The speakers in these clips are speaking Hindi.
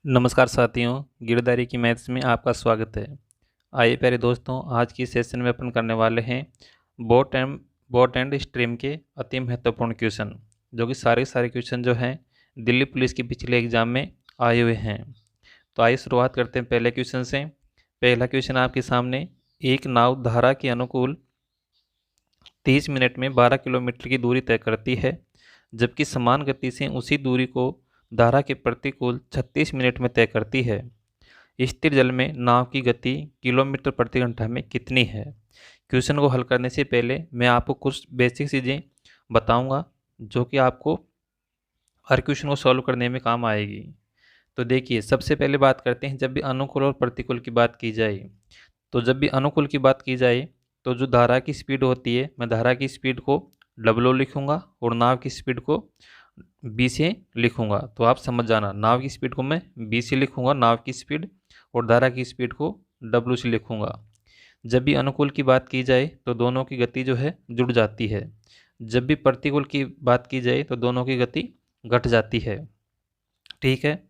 नमस्कार साथियों, गिरदारी की मैथ्स में आपका स्वागत है। आइए प्यारे दोस्तों, आज की सेशन में अपन करने वाले हैं बोट एंड स्ट्रीम के अति महत्वपूर्ण क्वेश्चन, जो कि सारे क्वेश्चन जो हैं दिल्ली पुलिस के पिछले एग्जाम में आए हुए हैं। तो आइए शुरुआत करते हैं पहले क्वेश्चन से। पहला क्वेश्चन आपके सामने, एक नाव धारा के अनुकूल 30 मिनट में 12 किलोमीटर की दूरी तय करती है, जबकि समान गति से उसी दूरी को धारा के प्रतिकूल 36 मिनट में तय करती है। स्थिर जल में नाव की गति किलोमीटर प्रति घंटा में कितनी है? क्वेश्चन को हल करने से पहले मैं आपको कुछ बेसिक चीज़ें बताऊंगा, जो कि आपको हर क्वेश्चन को सॉल्व करने में काम आएगी। तो देखिए, सबसे पहले बात करते हैं, जब भी अनुकूल और प्रतिकूल की बात की जाए, तो जब भी अनुकूल की बात की जाए तो जो धारा की स्पीड होती है, मैं धारा की स्पीड को डब्ल्यू लिखूंगा और नाव की स्पीड को बी से लिखूंगा। तो आप समझ जाना, नाव की स्पीड को मैं बी से लिखूंगा, नाव की स्पीड, और धारा की स्पीड को डब्ल्यू से लिखूंगा। जब भी अनुकूल की बात की जाए तो दोनों की गति जो है जुड़ जाती है। जब भी प्रतिकूल की बात की जाए तो दोनों की गति घट जाती है। ठीक है।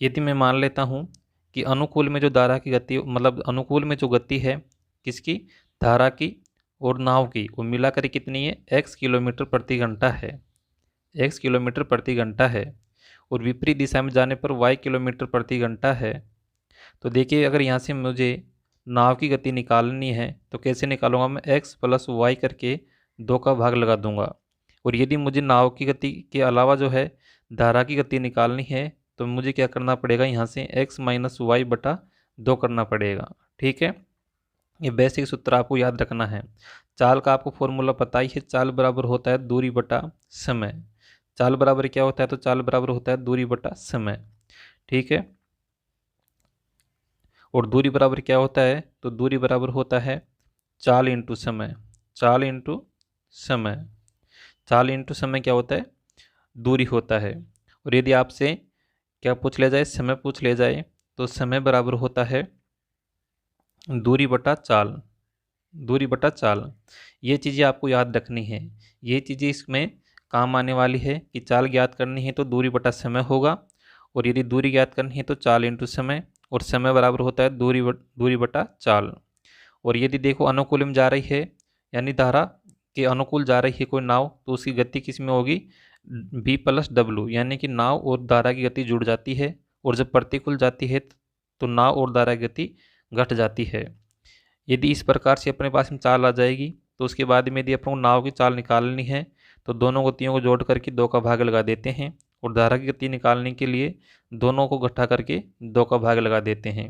यदि मैं मान लेता हूँ कि अनुकूल में जो धारा की गति, मतलब अनुकूल में जो गति है किसकी, धारा की और नाव की, वो मिलाकर कितनी है, x किलोमीटर प्रति घंटा है। x किलोमीटर प्रति घंटा है। और विपरीत दिशा में जाने पर y किलोमीटर प्रति घंटा है। तो देखिए, अगर यहाँ से मुझे नाव की गति निकालनी है तो कैसे निकालूंगा, मैं x प्लस वाई करके 2 का भाग लगा दूंगा। और यदि मुझे नाव की गति के अलावा जो है धारा की गति निकालनी है तो मुझे क्या करना पड़ेगा, यहाँ से x माइनस वाई बटा 2 करना पड़ेगा। ठीक है। ये बेसिक सूत्र आपको याद रखना है। चाल का आपको फॉर्मूला पता ही है, चाल बराबर होता है दूरी बटा समय। चाल बराबर क्या होता है, तो चाल बराबर होता है दूरी बटा समय। ठीक है। और दूरी बराबर क्या होता है, तो दूरी बराबर होता है चाल इंटू समय। चाल इंटू समय। चाल इंटू समय क्या होता है, दूरी होता है। और यदि आपसे क्या पूछ लिया जाए, समय पूछ लिया जाए, तो समय बराबर होता है दूरी बटा चाल। दूरी बटा चाल, ये चीज़ें आपको याद रखनी है। ये चीज़ें इसमें काम आने वाली है कि चाल ज्ञात करनी है तो दूरी बटा समय होगा, और यदि दूरी ज्ञात करनी है तो चाल इंटू समय, और समय बराबर होता है दूरी बटा चाल। और यदि देखो अनुकूल में जा रही है, यानी धारा के अनुकूल जा रही है कोई नाव, तो उसकी गति किस में होगी, बी प्लस डब्ल्यू, यानी कि नाव और धारा की गति जुड़ जाती है। और जब प्रतिकूल जाती है तो नाव और धारा की गति घट जाती है। यदि इस प्रकार से अपने पास में चाल आ जाएगी तो उसके बाद में यदि अपन को नाव की चाल निकालनी है तो दोनों गतियों को जोड़ करके 2 का भाग लगा देते हैं, और धारा की गति निकालने के लिए दोनों को घटा करके 2 का भाग लगा देते हैं।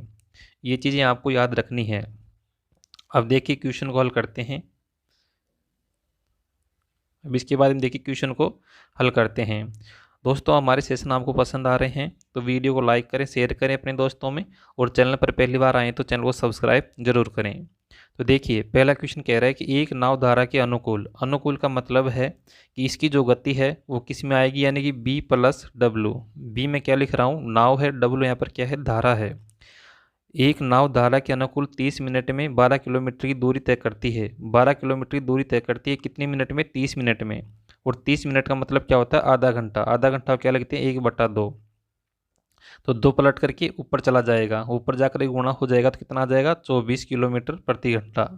ये चीज़ें आपको याद रखनी है। अब देखिए क्वेश्चन को हल करते हैं। अब इसके बाद हम देखिए क्वेश्चन को हल करते हैं। दोस्तों, हमारे सेशन आपको पसंद आ रहे हैं तो वीडियो को लाइक करें, शेयर करें अपने दोस्तों में, और चैनल पर पहली बार आए तो चैनल को सब्सक्राइब जरूर करें। तो देखिए, पहला क्वेश्चन कह रहा है कि एक नाव धारा के अनुकूल, अनुकूल का मतलब है कि इसकी जो गति है वो किस में आएगी, यानी कि बी प्लस डब्ल्यू। बी में क्या लिख रहा हूँ, नाव है, डब्ल्यू यहाँ पर क्या है, धारा है। एक नाव धारा के अनुकूल 30 मिनट में 12 किलोमीटर की दूरी तय करती है। 12 किलोमीटर की दूरी तय करती है कितनी मिनट में, 30 मिनट में। और 30 मिनट का मतलब क्या होता है, आधा घंटा। आधा घंटा क्या लगते हैं, 1/2। तो 2 पलट करके ऊपर चला जाएगा, ऊपर जाकर एक गुणा हो जाएगा तो कितना आ जाएगा, 24 किलोमीटर प्रति घंटा।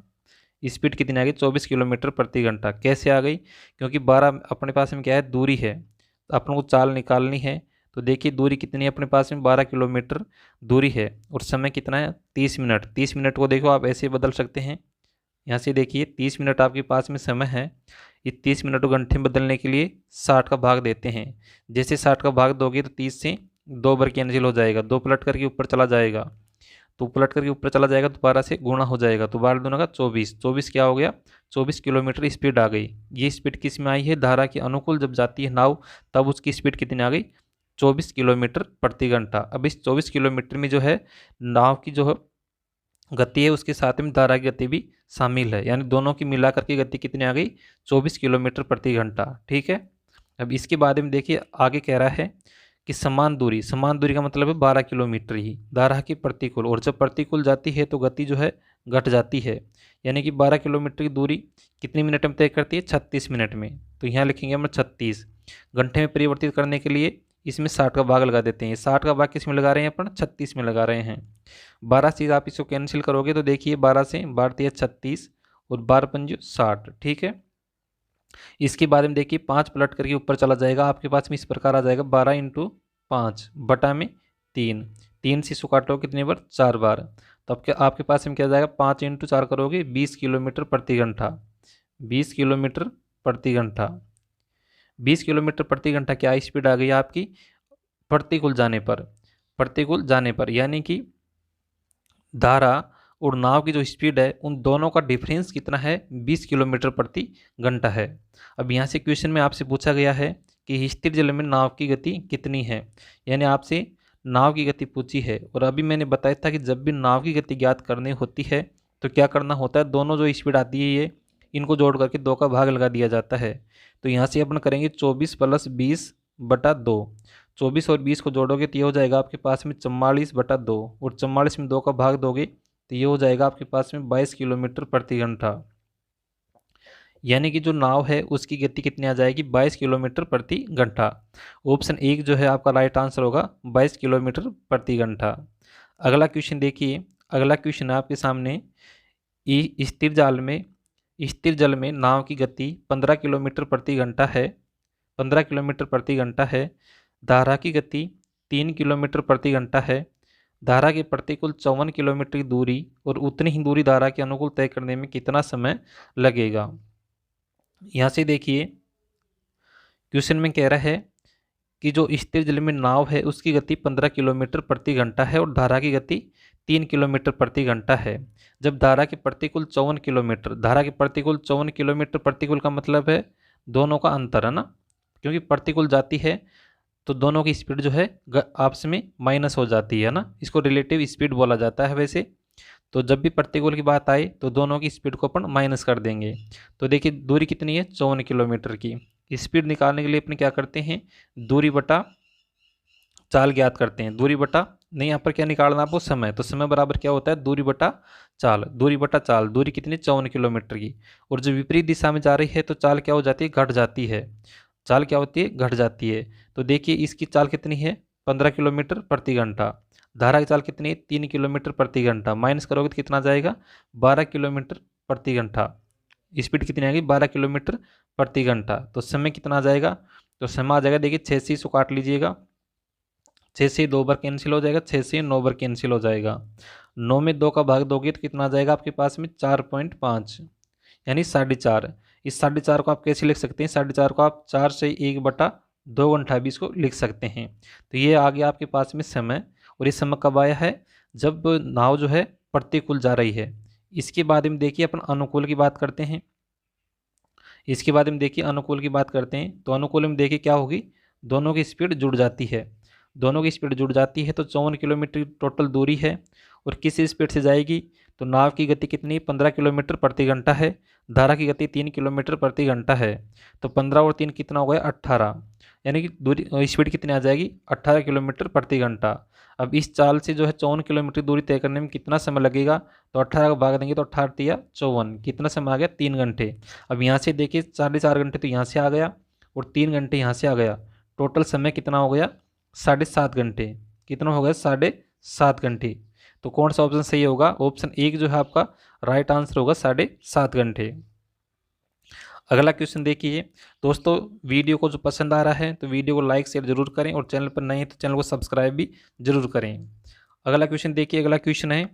स्पीड कितनी आ गई, 24 किलोमीटर प्रति घंटा। कैसे आ गई, क्योंकि 12 अपने पास में क्या है, दूरी है, तो अपन को चाल निकालनी है। तो देखिए दूरी कितनी है अपने पास में, 12 किलोमीटर दूरी है, और समय कितना है, 30 मिनट। 30 मिनट को देखो आप ऐसे बदल सकते हैं, यहाँ से देखिए 30 मिनट आपके पास में समय है। ये 30 मिनट को घंटे में बदलने के लिए 60 का भाग देते हैं। जैसे 60 का भाग दोगे तो 30 से 2 बार कैंसिल हो जाएगा, 2 पलट करके ऊपर चला जाएगा, तो पलट करके ऊपर चला जाएगा, दोबारा से गुणा हो जाएगा, तो 12 दूना का 24। 24 क्या हो गया, 24 किलोमीटर स्पीड आ गई। ये स्पीड किस में आई है, धारा के अनुकूल जब जाती है नाव, तब उसकी स्पीड कितनी आ गई, 24 किलोमीटर प्रति घंटा। अब इस 24 किलोमीटर में जो है नाव की जो है गति है, उसके साथ में धारा की गति भी शामिल है, यानी दोनों की मिलाकर के गति कितनी आ गई, 24 किलोमीटर प्रति घंटा। ठीक है। अब इसके बाद में देखिए आगे कह रहा है कि समान दूरी, समान दूरी का मतलब है 12 किलोमीटर ही धारा की प्रतिकूल, और जब प्रतिकूल जाती है तो गति जो है घट जाती है, यानी कि 12 किलोमीटर की दूरी कितनी मिनट में तय करती है, 36 मिनट में। तो यहाँ लिखेंगे हम 36। घंटे में परिवर्तित करने के लिए इसमें 60 का भाग लगा देते हैं। 60 का भाग किस में लगा रहे हैं अपन? 36 में लगा रहे हैं। 12 चीज़ आप इसको कैंसिल करोगे तो देखिए 12 से 12 36 और 12 पंजू 60। ठीक है, इसके बाद में देखिए 5 पलट करके ऊपर चला जाएगा, आपके पास में इस प्रकार आ जाएगा 12 इंटू 5 बटा में 3। 3 से इसको काटो कितने बार? 4 बार। तो आपके पास में क्या आ जाएगा? 5 इंटू 4 करोगे 20 किलोमीटर प्रति घंटा। 20 किलोमीटर प्रति घंटा। 20 किलोमीटर प्रति घंटा क्या स्पीड आ गई आपकी प्रतिकूल जाने पर? प्रतिकूल जाने पर यानी कि धारा और नाव की जो स्पीड है उन दोनों का डिफरेंस कितना है? 20 किलोमीटर प्रति घंटा है। अब यहाँ से क्वेश्चन में आपसे पूछा गया है कि स्थिर जल में नाव की गति कितनी है, यानी आपसे नाव की गति पूछी है। और अभी मैंने बताया था कि जब भी नाव की गति ज्ञात करनी होती है तो क्या करना होता है? दोनों जो स्पीड आती है ये इनको जोड़ करके 2 का भाग लगा दिया जाता है। तो यहाँ से अपन करेंगे 24 + 20 बटा 2। 24 और 20 को जोड़ोगे तो ये हो जाएगा आपके पास में 44 बटा 2, और 44 में 2 का भाग दोगे तो ये हो जाएगा आपके पास में 22 किलोमीटर प्रति घंटा। यानी कि जो नाव है उसकी गति कितनी आ जाएगी? 22 किलोमीटर प्रति घंटा। ऑप्शन 1 जो है आपका राइट आंसर होगा 22 किलोमीटर प्रति घंटा। अगला क्वेश्चन देखिए, अगला क्वेश्चन है आपके सामने। स्थिर जल में नाव की गति 15 किलोमीटर प्रति घंटा है। 15 किलोमीटर प्रति घंटा है। धारा की गति 3 किलोमीटर प्रति घंटा है। धारा के प्रतिकूल 54 किलोमीटर की दूरी और उतनी ही दूरी धारा के अनुकूल तय करने में कितना समय लगेगा? यहाँ से देखिए क्वेश्चन में कह रहा है कि जो स्थिर जल में नाव है उसकी गति 15 किलोमीटर प्रति घंटा है और धारा की गति 3 किलोमीटर प्रति घंटा है। जब धारा के प्रतिकूल 54 किलोमीटर, धारा के प्रतिकूल 54 किलोमीटर, प्रतिकूल का मतलब है दोनों का अंतर है ना, क्योंकि प्रतिकूल जाती है तो दोनों की स्पीड जो है आपस में माइनस हो जाती है ना, इसको रिलेटिव स्पीड बोला जाता है वैसे। तो जब भी प्रतिकूल की बात आए तो दोनों की स्पीड को अपन माइनस कर देंगे। तो देखिए दूरी कितनी है? 54 किलोमीटर की। स्पीड निकालने के लिए अपन क्या करते हैं? दूरी बटा चाल ज्ञात करते हैं। दूरी बटा नहीं, यहाँ पर क्या निकालना आपको? समय। तो समय बराबर क्या होता है? दूरी बटा चाल। दूरी बटा चाल, दूरी कितनी? 54 किलोमीटर की। और जो विपरीत दिशा में जा रही है तो चाल क्या हो जाती है? घट जाती है। चाल क्या होती है? घट जाती है। तो देखिए इसकी चाल कितनी है? 15 किलोमीटर प्रति घंटा। धारा की चाल कितनी है? 3 किलोमीटर प्रति घंटा। माइनस करोगे तो कितना आ जाएगा? 12 किलोमीटर प्रति घंटा। स्पीड कितनी आएगी? 12 किलोमीटर प्रति घंटा। तो समय कितना आ जाएगा? तो समय आ जाएगा, देखिए 6 से इसको काट लीजिएगा, 6 से 2 बार कैंसिल हो जाएगा, 6 से 9 बार कैंसिल हो जाएगा। 9 में 2 का भाग दोगे तो कितना आ जाएगा आपके पास में? 4.5 यानी 4.5। इस 4.5 को आप कैसे लिख सकते हैं? 4.5 को आप 4 से 1 बटा 2 घंटा 20 को लिख सकते हैं। तो ये आ गया आपके पास में समय। और ये समय कब आया है? जब नाव जो है प्रतिकूल जा रही है। इसके बाद में देखिए अपन अनुकूल की बात करते हैं। इसके बाद में देखिए अनुकूल की बात करते हैं। तो अनुकूल में देखिए क्या होगी? दोनों की स्पीड जुड़ जाती है। दोनों की स्पीड जुड़ जाती है तो 54 किलोमीटर टोटल दूरी है। और किस स्पीड से जाएगी? तो नाव की गति कितनी? 15 किलोमीटर प्रति घंटा है। धारा की गति 3 किलोमीटर प्रति घंटा है। तो 15 और 3 कितना हो गया? 18। यानी कि दूरी स्पीड कितनी आ जाएगी? 18 किलोमीटर प्रति घंटा। अब इस चाल से जो है 54 किलोमीटर दूरी तय करने में कितना समय लगेगा? तो 18 का भाग देंगे तो 18 × 54, कितना समय आ गया? 3 घंटे। अब यहाँ से देखिए 4.5 घंटे तो यहाँ से आ गया और 3 घंटे यहाँ से आ गया। टोटल समय कितना हो गया? 7.5 घंटे। कितना हो गया? 7.5 घंटे। तो कौन सा ऑप्शन सही होगा? ऑप्शन 1 जो है आपका राइट आंसर होगा 7.5 घंटे। अगला क्वेश्चन देखिए दोस्तों, वीडियो को जो पसंद आ रहा है तो वीडियो को लाइक शेयर जरूर करें और चैनल पर नए हैं तो चैनल को सब्सक्राइब भी जरूर करें। अगला क्वेश्चन देखिए, अगला क्वेश्चन है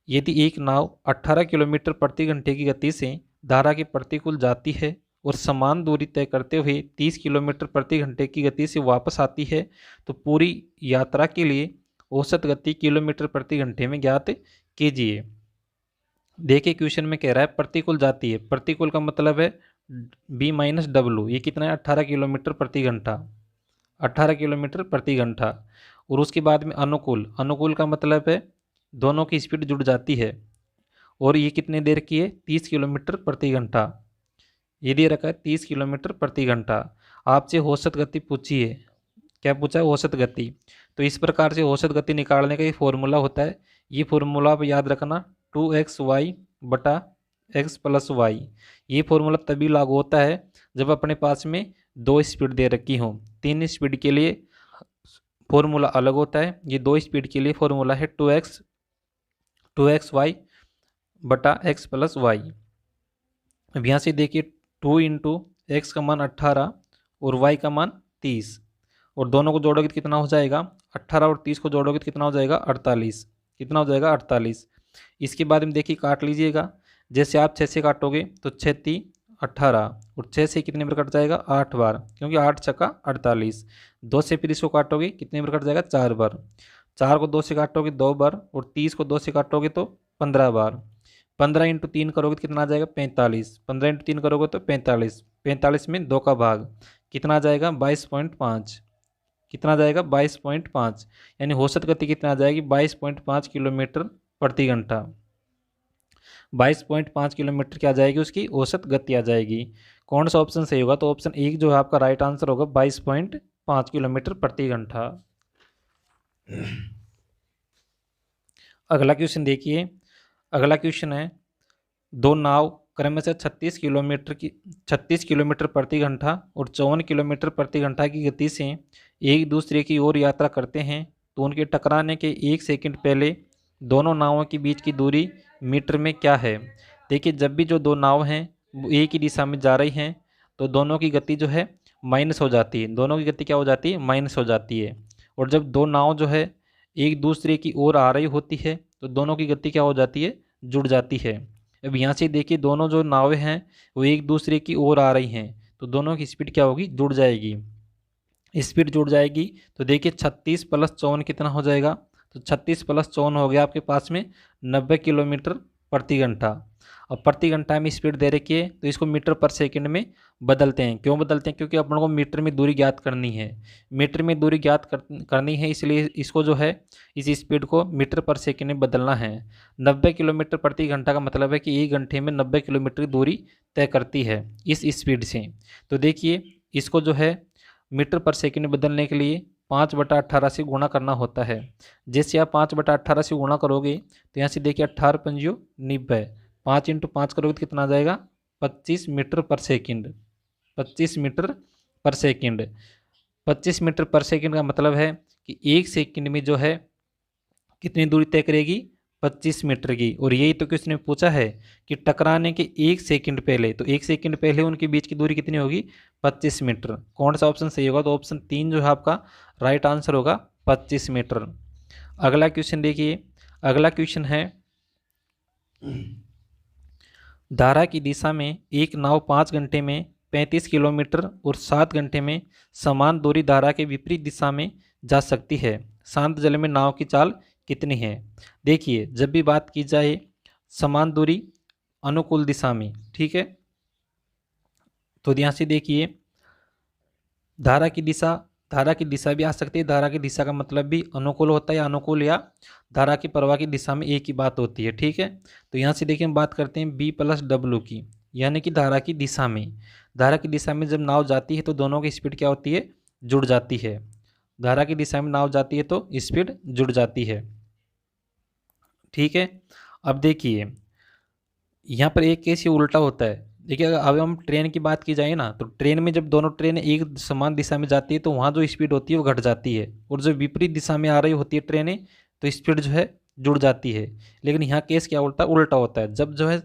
यदि एक नाव 18 किलोमीटर प्रति घंटे की गति से धारा के प्रतिकूल जाती है और समान दूरी तय करते हुए 30 किलोमीटर प्रति घंटे की गति से वापस आती है तो पूरी यात्रा के लिए औसत गति किलोमीटर प्रति घंटे में ज्ञात कीजिए। देखिए क्वेश्चन में कह रहा है प्रतिकूल जाती है। प्रतिकूल का मतलब है B-W। ये कितना है? 18 किलोमीटर प्रति घंटा। 18 किलोमीटर प्रति घंटा। और उसके बाद में अनुकूल। अनुकूल का मतलब है दोनों की स्पीड जुड़ जाती है। और ये कितने देर की है? 30 किलोमीटर प्रति घंटा। ये दे रखा है 30 किलोमीटर प्रति घंटा। आपसे औसत गति पूछी है। क्या पूछा है? औसत गति। तो इस प्रकार से औसत गति निकालने का ये फॉर्मूला होता है। ये फॉर्मूला आप याद रखना, 2xy बटा x + y। ये फॉर्मूला तभी लागू होता है जब अपने पास में 2 स्पीड दे रखी हो। 3 स्पीड के लिए फॉर्मूला अलग होता है। ये दो स्पीड के लिए फॉर्मूला है 2x y/x + y। अब यहाँ से देखिए 2 × x का मान 18 और y का मान 30, और दोनों को जोड़ोगे तो कितना हो जाएगा, 18 और 30 को जोड़ोगे तो कितना हो जाएगा, 48। कितना हो जाएगा, 48। इसके बाद में देखिए काट लीजिएगा। जैसे आप 6 से काटोगे तो 6 × 3 = 18, और 6 से कितने बार कट जाएगा, 8 बार, क्योंकि 8 × 6 = 48। 2 से फिर इसको काटोगे कितने बार कट जाएगा, 4 बार। 4 को 2 से काटोगे 2 बार, और 30 को 2 से काटोगे तो 15 बार। 15 × 3 करोगे तो कितना आ जाएगा, 45। 15 × 3 करोगे तो 45। 45 में 2 का भाग कितना आ जाएगा, 22.5। कितना आ जाएगा, 22.5। यानी औसत गति कितना आ जाएगी, 22.5 किलोमीटर प्रति घंटा। 22.5 किलोमीटर क्या आ जाएगी, उसकी औसत गति आ जाएगी। कौन सा ऑप्शन सही होगा, तो ऑप्शन 1 जो है आपका राइट आंसर होगा, 22.5 किलोमीटर प्रति घंटा। अगला क्वेश्चन देखिए। अगला क्वेश्चन है, दो नाव क्रमशः 36 किलोमीटर प्रति घंटा और 54 किलोमीटर प्रति घंटा की गति से एक दूसरे की ओर यात्रा करते हैं, तो उनके टकराने के 1 सेकंड पहले दोनों नावों के बीच की दूरी मीटर में क्या है। देखिए, जब भी जो दो नाव हैं वो एक ही दिशा में जा रही हैं, तो दोनों की गति जो है माइनस हो जाती है। दोनों की गति क्या हो जाती है, माइनस हो जाती है। और जब दो नाव जो है एक दूसरे की ओर आ रही होती है, तो दोनों की गति क्या हो जाती है, जुड़ जाती है। अब यहाँ से देखिए, दोनों जो नावें हैं वो एक दूसरे की ओर आ रही हैं, तो दोनों की स्पीड क्या होगी, जुड़ जाएगी। स्पीड जुड़ जाएगी तो देखिए 36 + 54 कितना हो जाएगा, तो 36 + 54 हो गया आपके पास में 90 किलोमीटर प्रति घंटा। अब प्रति घंटा में स्पीड दे रखी है, तो इसको मीटर पर सेकंड में बदलते हैं। क्यों बदलते हैं, क्योंकि अपन को मीटर में दूरी ज्ञात करनी है। मीटर में दूरी ज्ञात करनी है, इसलिए इसको जो है इस स्पीड को मीटर पर सेकंड में बदलना है। 90 किलोमीटर प्रति घंटा का मतलब है कि 1 घंटे में 90 किलोमीटर की दूरी तय करती है इस स्पीड से। तो देखिए, इसको जो है मीटर पर सेकंड बदलने के लिए 5/18 से गुणा करना होता है। जैसे आप 5/18 से गुणा करोगे तो यहाँ से देखिए 18 × 5 = 90। 5 × 5 करोगे तो कितना आ जाएगा, 25 मीटर पर सेकंड। 25 मीटर पर सेकंड। 25 मीटर पर सेकंड का मतलब है कि 1 सेकंड में जो है कितनी दूरी तय करेगी, 25 मीटर की। और यही तो क्वेश्चन में पूछा है कि टकराने के 1 सेकंड पहले, तो 1 सेकंड पहले उनके बीच की दूरी कितनी होगी, 25 मीटर। कौन सा ऑप्शन सही होगा, तो ऑप्शन 3 जो है आपका राइट आंसर होगा, 25 मीटर। अगला क्वेश्चन देखिए। अगला क्वेश्चन है, धारा की दिशा में एक नाव 5 घंटे में 35 किलोमीटर और 7 घंटे में समान दूरी धारा के विपरीत दिशा में जा सकती है। शांत जल में नाव की चाल कितनी है। देखिए, जब भी बात की जाए समान दूरी अनुकूल दिशा में, ठीक है, तो यहाँ से देखिए धारा की दिशा भी आ सकती है। धारा की दिशा का मतलब भी अनुकूल होता है, या अनुकूल या धारा की प्रवाह की दिशा में एक ही बात होती है, ठीक है। तो यहाँ से देखिए हम बात करते हैं B + W की, यानी कि धारा की दिशा में। धारा की दिशा में जब नाव जाती है तो दोनों की स्पीड क्या होती है, जुड़ जाती है। धारा की दिशा में नाव जाती है तो स्पीड जुड़ जाती है, ठीक है। अब देखिए यहाँ पर एक केस ये उल्टा होता है। देखिए, अब हम ट्रेन की बात की जाए ना, तो ट्रेन में जब दोनों ट्रेन एक समान दिशा में जाती है तो वहाँ जो स्पीड होती है वो घट जाती है, और जो विपरीत दिशा में आ रही होती है ट्रेनें तो स्पीड जो है जुड़ जाती है। लेकिन यहाँ केस क्या उल्टा होता है। जब जो है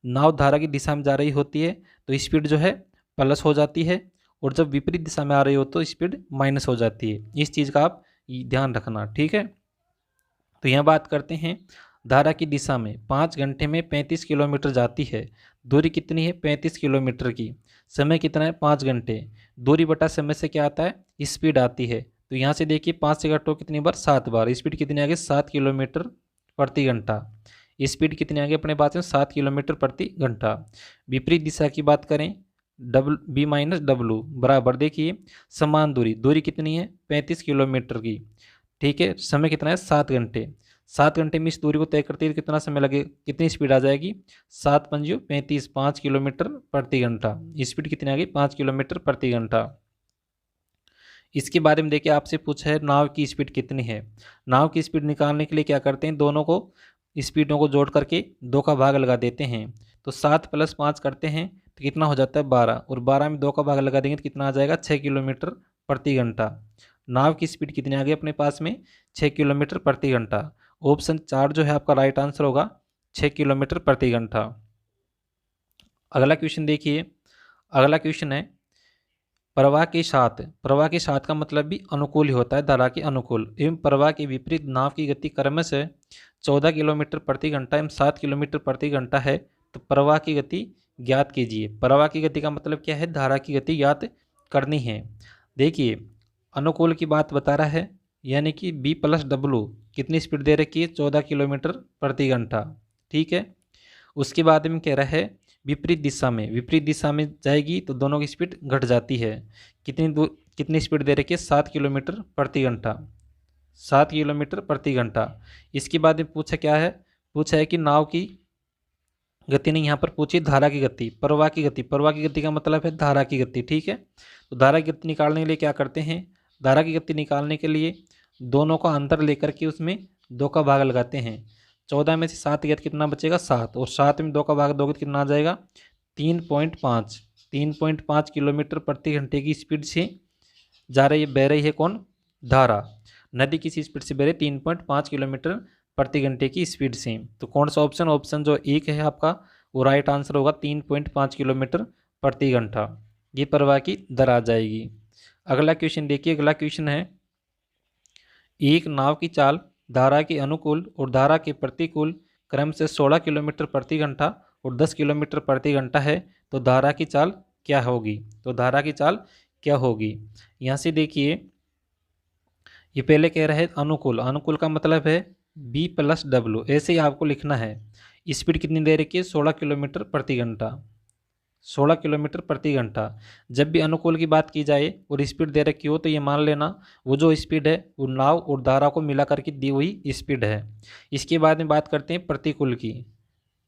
नाव धारा की दिशा में जा रही होती है तो स्पीड जो है प्लस हो जाती है, और जब विपरीत दिशा में आ रही हो तो स्पीड माइनस हो जाती है। इस चीज़ का आप ध्यान रखना, ठीक है। तो यहाँ बात करते हैं, धारा की दिशा में 5 घंटे में 35 किलोमीटर जाती है। दूरी कितनी है, 35 किलोमीटर की। समय कितना है, 5 घंटे। दूरी बटा समय से क्या आता है, स्पीड आती है। तो यहाँ से देखिए 5 से घटो कितनी बार, 7 बार। स्पीड कितनी आ गई, 7 किलोमीटर प्रति घंटा। स्पीड कितनी आ गई अपने पास में, 7 किलोमीटर प्रति घंटा। विपरीत दिशा की बात करें, B - W बराबर, देखिए समान दूरी कितनी है, 35 किलोमीटर की, ठीक है। समय कितना है, 7 घंटे। 7 घंटे में इस दूरी को तय करते हुए कितना समय लगे, कितनी स्पीड आ जाएगी, 7 × 5 = 35, 5 किलोमीटर प्रति घंटा। स्पीड कितनी आ गई, 5 किलोमीटर प्रति घंटा। इसके बारे में देखिए आपसे पूछा है नाव की स्पीड कितनी है। नाव की स्पीड निकालने के लिए क्या करते हैं, दोनों को स्पीडों को जोड़ करके 2 का भाग लगा देते हैं। तो 7 + 5 करते हैं तो कितना हो जाता है, 12, और 12 में 2 का भाग लगा देंगे तो कितना आ जाएगा, 6 किलोमीटर प्रति घंटा। नाव की स्पीड कितनी आ गई अपने पास में, 6 किलोमीटर प्रति घंटा। ऑप्शन 4 जो है आपका राइट आंसर होगा, 6 किलोमीटर प्रति घंटा। अगला क्वेश्चन देखिए, अगला क्वेश्चन है प्रवाह के साथ, प्रवाह के साथ का मतलब भी अनुकूल ही होता है, धारा के अनुकूल एवं प्रवाह के विपरीत नाव की गति क्रमशः 14 किलोमीटर प्रति घंटा एवं 7 किलोमीटर प्रति घंटा है, तो प्रवाह की गति ज्ञात कीजिए। प्रवाह की गति का मतलब क्या है, धारा की गति ज्ञात करनी है। देखिए अनुकूल की बात बता रहा है, यानी कि B+W कितनी स्पीड दे रखी है, 14 किलोमीटर प्रति घंटा, ठीक है। उसके बाद में कह रहा है विपरीत दिशा में, विपरीत दिशा में जाएगी तो दोनों की स्पीड घट जाती है। कितनी स्पीड दे रखी है, 7 किलोमीटर प्रति घंटा, 7 किलोमीटर प्रति घंटा। इसके बाद में पूछा क्या है, पूछा है कि नाव की गति नहीं, यहाँ पर पूछी धारा की गति, प्रवाह की गति। प्रवाह की गति का मतलब है धारा की गति, ठीक है। तो धारा की गति निकालने के लिए क्या करते हैं, धारा की गति निकालने के लिए दोनों का अंतर लेकर के उसमें 2 का भाग लगाते हैं। 14 में से 7 गया तो कितना बचेगा, 7, और 7 में 2 का भाग दोगे तो कितना आ जाएगा, 3.5। 3.5 किलोमीटर प्रति घंटे की स्पीड से जा रही है, बह रही है कौन, धारा। नदी किसी स्पीड से बह रही है 3.5 किलोमीटर प्रति घंटे की स्पीड से। तो कौन सा ऑप्शन, ऑप्शन जो 1 है आपका वो राइट आंसर होगा, 3.5 किलोमीटर प्रति घंटा, ये प्रवाह की दर आ जाएगी। अगला क्वेश्चन देखिए, अगला क्वेश्चन है एक नाव की चाल धारा के अनुकूल और धारा के प्रतिकूल क्रम से 16 किलोमीटर प्रति घंटा और 10 किलोमीटर प्रति घंटा है, तो धारा की चाल क्या होगी, तो धारा की चाल क्या होगी। यहाँ से देखिए ये पहले कह रहे हैं अनुकूल, अनुकूल का मतलब है B+W, ऐसे ही आपको लिखना है। स्पीड कितनी दे रखी है, 16 किलोमीटर प्रति घंटा, 16 किलोमीटर प्रति घंटा। जब भी अनुकूल की बात की जाए और स्पीड दे रखी हो तो ये मान लेना वो जो स्पीड है वो नाव और धारा को मिला करके दी हुई स्पीड है। इसके बाद में बात करते हैं प्रतिकूल की,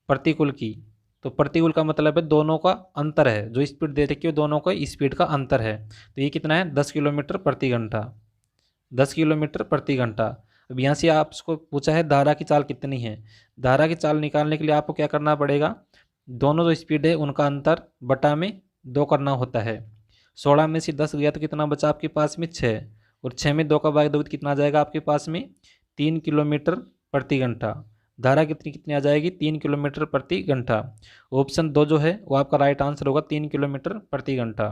प्रतिकूल की। तो प्रतिकूल का मतलब है दोनों का अंतर है, जो स्पीड दे रखी है दोनों का स्पीड का अंतर है। तो ये कितना है, 10 किलोमीटर प्रति घंटा, 10 किलोमीटर प्रति घंटा। अब यहाँ से आपको पूछा है धारा की चाल कितनी है, धारा की चाल निकालने के लिए आपको क्या करना पड़ेगा, दोनों जो स्पीड है उनका अंतर बटा में 2 करना होता है। 16 में से 10 गया तो कितना बचा आपके पास में, 6, और 6 में 2 का भाग दोगे तो कितना आ जाएगा आपके पास में, 3 किलोमीटर प्रति घंटा। धारा कितनी कितनी आ जाएगी, 3 किलोमीटर प्रति घंटा। ऑप्शन 2 जो है वो आपका राइट आंसर होगा, 3 किलोमीटर प्रति घंटा।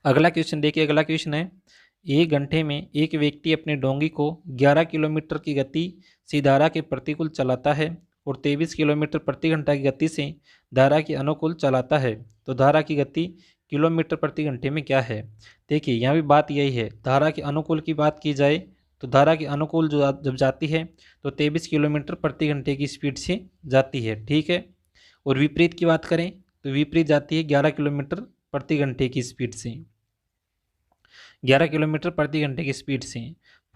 अगला क्वेश्चन देखिए, अगला क्वेश्चन है 1 घंटे में एक व्यक्ति अपने डोंगी को 11 किलोमीटर की गति से धारा के प्रतिकूल चलाता है और 23 किलोमीटर प्रति घंटा की गति से धारा के अनुकूल चलाता है, तो धारा की गति किलोमीटर प्रति घंटे में क्या है। देखिए यहाँ भी बात यही है, धारा के अनुकूल की बात की जाए तो धारा के अनुकूल जो जब जाती है तो 23 किलोमीटर प्रति घंटे की स्पीड से जाती है, ठीक है। और विपरीत की बात करें तो विपरीत जाती है 11 किलोमीटर प्रति घंटे की स्पीड से, 11 किलोमीटर प्रति घंटे की स्पीड से।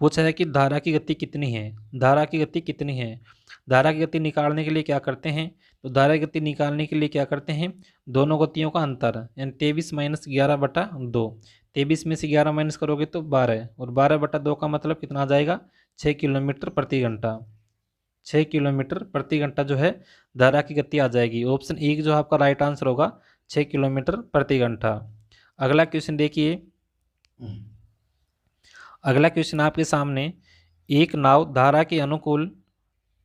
पूछा है कि धारा की गति कितनी है, धारा की गति कितनी है। धारा की गति निकालने के लिए क्या करते हैं, तो धारा की गति निकालने के लिए क्या करते हैं, दोनों गतियों का अंतर यानी 23 - 11/2। 23 में से 11 माइनस करोगे तो 12, और 12/2 का मतलब कितना आ जाएगा, 6 किलोमीटर प्रति घंटा। 6 किलोमीटर प्रति घंटा जो है धारा की गति आ जाएगी। ऑप्शन 1 जो आपका राइट आंसर होगा, 6 किलोमीटर प्रति घंटा। अगला क्वेश्चन देखिए, अगला क्वेश्चन आपके सामने एक नाव धारा के अनुकूल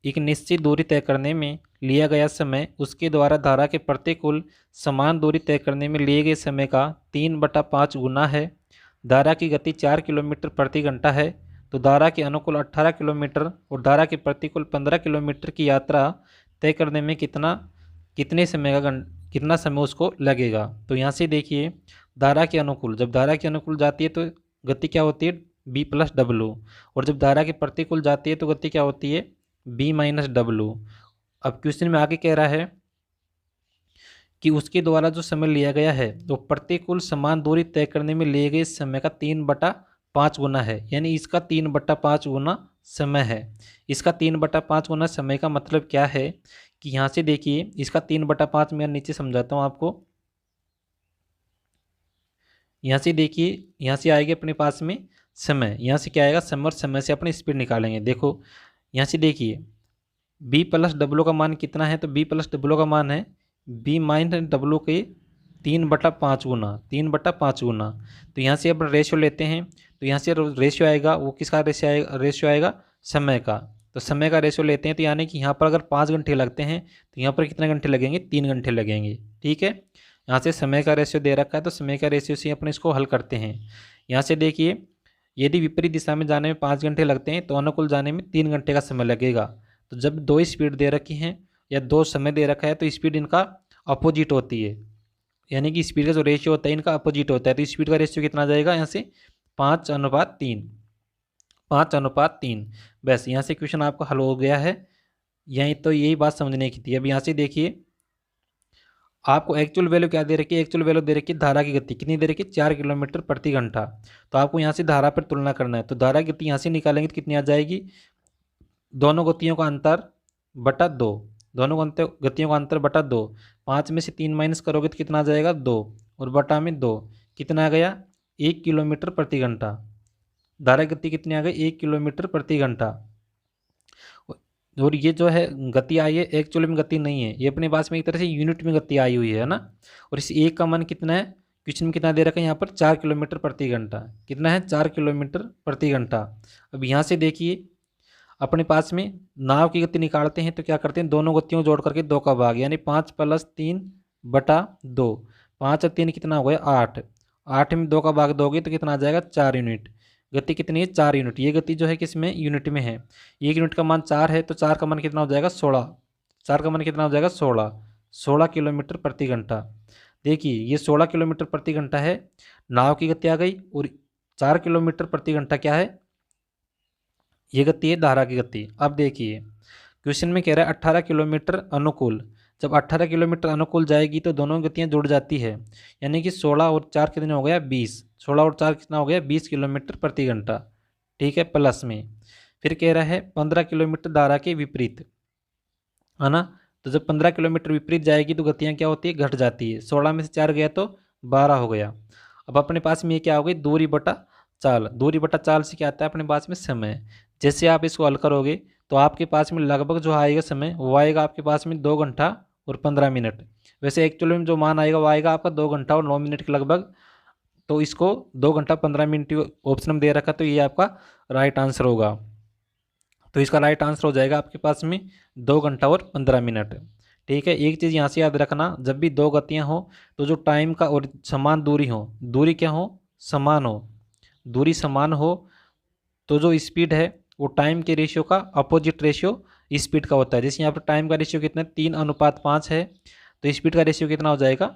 एक निश्चित दूरी तय करने में लिया गया समय उसके द्वारा धारा के प्रतिकूल समान दूरी तय करने में लिए गए समय का 3/5 गुना है। धारा की गति 4 किलोमीटर प्रति घंटा है, तो धारा के अनुकूल 18 किलोमीटर और धारा के प्रतिकूल 15 किलोमीटर की यात्रा तय करने में कितने समय का कितना समय उसको लगेगा। तो यहाँ से देखिए धारा के अनुकूल, जब धारा के अनुकूल जाती है तो गति क्या होती है, B+W, और जब धारा के प्रतिकूल जाती है तो गति क्या होती है, B-W। अब क्वेश्चन में आगे कह रहा है कि उसके द्वारा जो समय लिया गया है तो प्रतिकूल समान दूरी तय करने में लिए गए समय का 3/5 गुना है, यानी इसका 3/5 गुना समय है। इसका 3/5 गुना समय का मतलब क्या है कि यहाँ से देखिए इसका 3/5 मैं नीचे समझाता हूँ आपको। यहाँ से देखिए, यहाँ से आएगा अपने पास में समय, यहाँ से क्या आएगा समय, और समय से अपनी स्पीड निकालेंगे। देखो यहाँ से देखिए B+W का मान कितना है, तो B+W का मान है B-W के 3/5 गुना, 3/5 गुना। तो यहाँ से अपन रेशियो लेते हैं तो यहाँ से रेशियो आएगा, वो किसका रेशियो आएगा समय का। तो समय का रेशियो लेते हैं, तो यानी कि यहाँ पर अगर 5 घंटे लगते हैं तो यहाँ पर कितने घंटे लगेंगे, 3 घंटे लगेंगे। ठीक है, यहाँ से समय का रेशियो दे रखा है, तो समय का रेशियो से अपने इसको हल करते हैं। यहाँ से देखिए, यदि विपरीत दिशा में जाने में 5 घंटे लगते हैं तो अनुकूल जाने में 3 घंटे का समय लगेगा। तो जब दो स्पीड दे रखी हैं या दो समय दे रखा है तो स्पीड इनका अपोजिट होती है, यानी कि स्पीड का जो रेशियो होता है इनका अपोजिट होता है। तो स्पीड का रेशियो कितना जाएगा यहाँ से, 5:3, 5:3। बस यहाँ से क्वेश्चन आपका हल हो गया है। यहीं तो यही बात समझने की थी। अब यहाँ से देखिए, आपको एक्चुअल वैल्यू क्या दे रखी है, एक्चुअल वैल्यू दे रखी है धारा की गति कितनी दे रखी है, 4 किलोमीटर प्रति घंटा। तो आपको यहाँ से धारा पर तुलना करना है, तो धारा की गति यहाँ से निकालेंगे तो कितनी आ जाएगी, दोनों गतियों का अंतर बटा 2, दोनों गतियों का अंतर बटा 2। 5 में से 3 माइनस करोगे तो कितना आ जाएगा, 2, और बटा में 2 कितना आ गया, 1 किलोमीटर प्रति घंटा। धारा गति कितनी आ गई, 1 किलोमीटर प्रति घंटा। और ये जो है गति आई है एक्चुअल में गति नहीं है, ये अपने पास में एक तरह से यूनिट में गति आई हुई है ना। और इस एक का मान कितना है, क्वेश्चन में कितना दे रखा है यहाँ पर, 4 किलोमीटर प्रति घंटा। कितना है, 4 किलोमीटर प्रति घंटा। अब यहाँ से देखिए, अपने पास में नाव की गति निकालते हैं तो क्या करते हैं, दोनों गतियों जोड़ करके 2 का भाग, यानी 5 + 3 बटा 2। 5 और 3 कितना हो गया, 8। 8 में 2 का भाग दोगे तो कितना आ जाएगा, 4 यूनिट। गति कितनी है, 4 यूनिट। ये गति जो है किसमें, यूनिट में है। 1 यूनिट का मान 4 है, तो 4 का मान कितना हो जाएगा, 16। 4 का मान कितना हो जाएगा, 16 किलोमीटर प्रति घंटा। देखिए ये 16 किलोमीटर प्रति घंटा है, नाव की गति आ गई, और 4 किलोमीटर प्रति घंटा क्या है, ये गति है धारा की गति। अब देखिए क्वेश्चन में कह रहा है 18 किलोमीटर अनुकूल। जब 18 किलोमीटर अनुकूल जाएगी तो दोनों गतियां जुड़ जाती है, यानी कि 16 और 4 कितना हो गया, 20। 16 और 4 कितना हो गया, 20 किलोमीटर प्रति घंटा। ठीक है, प्लस में फिर कह रहा है 15 किलोमीटर धारा के विपरीत, है ना। तो जब 15 किलोमीटर विपरीत जाएगी तो गतियाँ क्या होती है, घट जाती है। 16 में से 4 गया तो 12 हो गया। अब अपने पास में ये क्या हो गई, दूरी बटा चाल। दूरी बटा चाल से क्या आता है अपने पास में, समय। जैसे आप इसको हल करोगे तो आपके पास में लगभग जो आएगा समय, वो आएगा आपके पास में 2 घंटा और 15 मिनट। वैसे एक्चुअली में जो मान आएगा वो आएगा आपका 2 घंटा और 9 मिनट के लगभग। तो इसको 2 घंटा 15 मिनट ऑप्शन में दे रखा, तो ये आपका राइट आंसर होगा। तो इसका राइट आंसर हो जाएगा आपके पास में 2 घंटा और 15 मिनट। ठीक है, एक चीज़ यहाँ से याद रखना, जब भी दो गतियाँ हो तो जो टाइम का और समान दूरी हो, दूरी क्या हो, समान हो, दूरी समान हो, तो जो स्पीड है वो टाइम के रेशियो का अपोजिट रेशियो स्पीड का होता है। जैसे यहाँ पर टाइम का रेशियो कितना है, 3:5 है, तो स्पीड का रेशियो कितना हो जाएगा,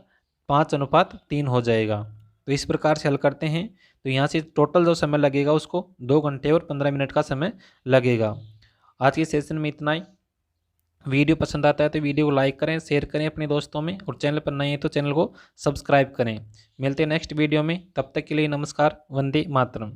5:3 हो जाएगा। तो इस प्रकार से हल करते हैं। तो यहाँ से टोटल जो समय लगेगा उसको 2 घंटे और 15 मिनट का समय लगेगा। आज के सेशन में इतना ही। वीडियो पसंद आता है तो वीडियो को लाइक करें, शेयर करें अपने दोस्तों में, और चैनल पर नए हैं तो चैनल को सब्सक्राइब करें। मिलते हैं नेक्स्ट वीडियो में, तब तक के लिए नमस्कार, वंदे मातरम।